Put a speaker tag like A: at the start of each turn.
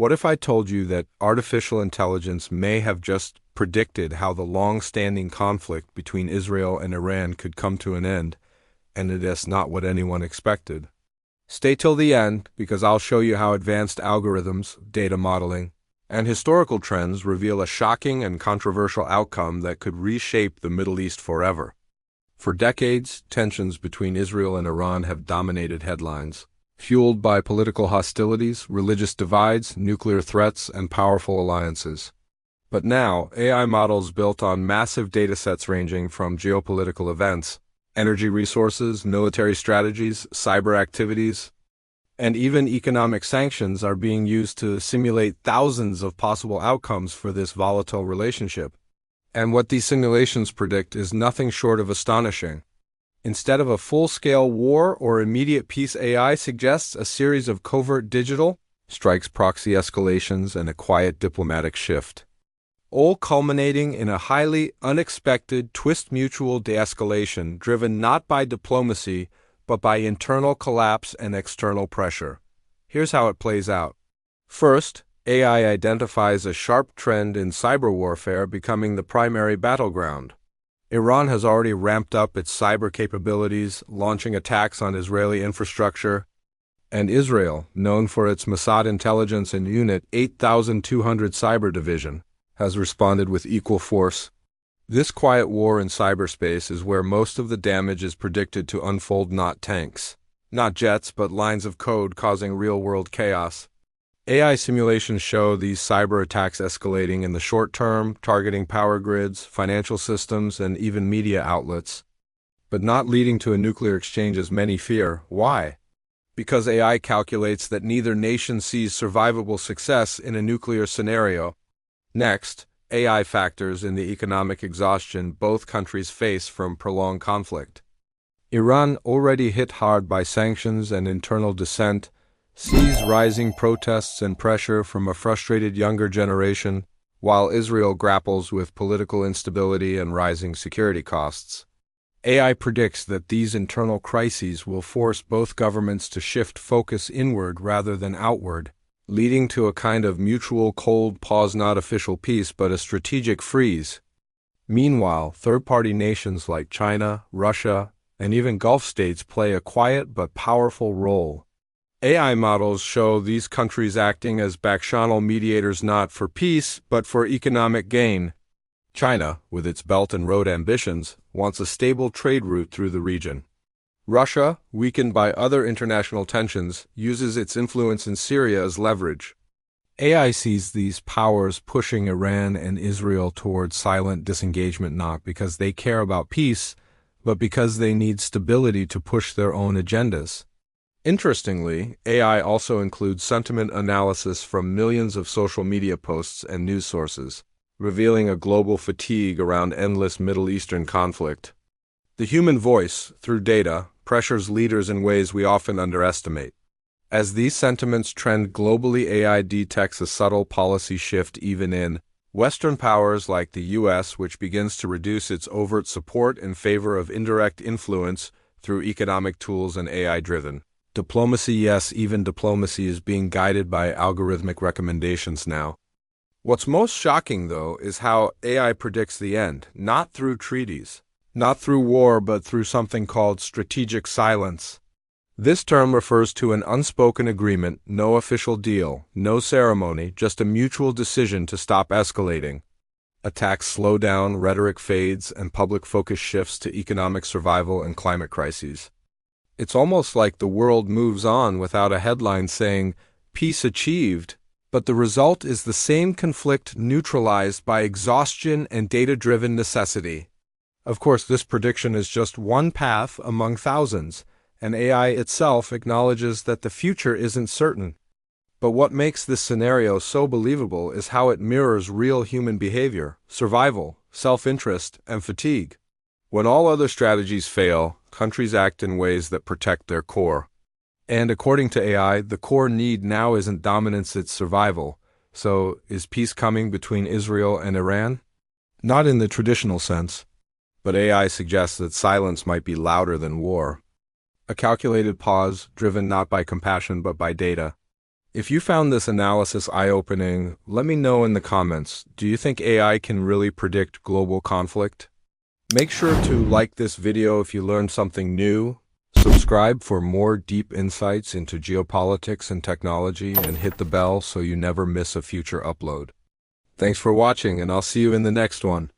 A: What if I told you that artificial intelligence may have just predicted how the long-standing conflict between Israel and Iran could come to an end, and it is not what anyone expected? Stay till the end, because I'll show you how advanced algorithms, data modeling, and historical trends reveal a shocking and controversial outcome that could reshape the Middle East forever. For decades, tensions between Israel and Iran have dominated headlines, fueled by political hostilities, religious divides, nuclear threats, and powerful alliances. But now, AI models built on massive datasets ranging from geopolitical events, energy resources, military strategies, cyber activities, and even economic sanctions are being used to simulate thousands of possible outcomes for this volatile relationship. And what these simulations predict is nothing short of astonishing. Instead of a full-scale war or immediate peace, AI suggests a series of covert digital strikes, proxy escalations, and a quiet diplomatic shift, all culminating in a highly unexpected twist-mutual de-escalation driven not by diplomacy but by internal collapse and external pressure. Here's how it plays out. First, AI identifies a sharp trend in cyber warfare becoming the primary battleground. Iran has already ramped up its cyber capabilities, launching attacks on Israeli infrastructure, and Israel, known for its Mossad intelligence and Unit 8200 cyber division, has responded with equal force. This quiet war in cyberspace is where most of the damage is predicted to unfold, not tanks, not jets, but lines of code causing real-world chaos. AI simulations show these cyber attacks escalating in the short term, targeting power grids, financial systems, and even media outlets, but not leading to a nuclear exchange as many fear. Why? Because AI calculates that neither nation sees survivable success in a nuclear scenario. Next, AI factors in the economic exhaustion both countries face from prolonged conflict. Iran, already hit hard by sanctions and internal dissent, sees rising protests and pressure from a frustrated younger generation, while Israel grapples with political instability and rising security costs. AI predicts that these internal crises will force both governments to shift focus inward rather than outward, leading to a kind of mutual cold pause, not official peace, but a strategic freeze. Meanwhile, third-party nations like China, Russia, and even Gulf states play a quiet but powerful role. AI models show these countries acting as backchannel mediators, not for peace, but for economic gain. China, with its Belt and Road ambitions, wants a stable trade route through the region. Russia, weakened by other international tensions, uses its influence in Syria as leverage. AI sees these powers pushing Iran and Israel towards silent disengagement, not because they care about peace, but because they need stability to push their own agendas. Interestingly, AI also includes sentiment analysis from millions of social media posts and news sources, revealing a global fatigue around endless Middle Eastern conflict. The human voice, through data, pressures leaders in ways we often underestimate. As these sentiments trend globally, AI detects a subtle policy shift even in Western powers like the US, which begins to reduce its overt support in favor of indirect influence through economic tools and AI-driven diplomacy. Yes, even diplomacy is being guided by algorithmic recommendations now. What's most shocking, though, is how AI predicts the end, not through treaties, not through war, but through something called strategic silence. This term refers to an unspoken agreement, no official deal, no ceremony, just a mutual decision to stop escalating. Attacks slow down, rhetoric fades, and public focus shifts to economic survival and climate crises. It's almost like the world moves on without a headline saying, "Peace achieved," but the result is the same conflict neutralized by exhaustion and data-driven necessity. Of course, this prediction is just one path among thousands, and AI itself acknowledges that the future isn't certain. But what makes this scenario so believable is how it mirrors real human behavior, survival, self-interest, and fatigue. When all other strategies fail, countries act in ways that protect their core. And according to AI, the core need now isn't dominance, it's survival. So, is peace coming between Israel and Iran? Not in the traditional sense. But AI suggests that silence might be louder than war. A calculated pause, driven not by compassion but by data. If you found this analysis eye-opening, let me know in the comments. Do you think AI can really predict global conflict? Make sure to like this video if you learned something new, subscribe for more deep insights into geopolitics and technology, and hit the bell so you never miss a future upload. Thanks for watching, and I'll see you in the next one.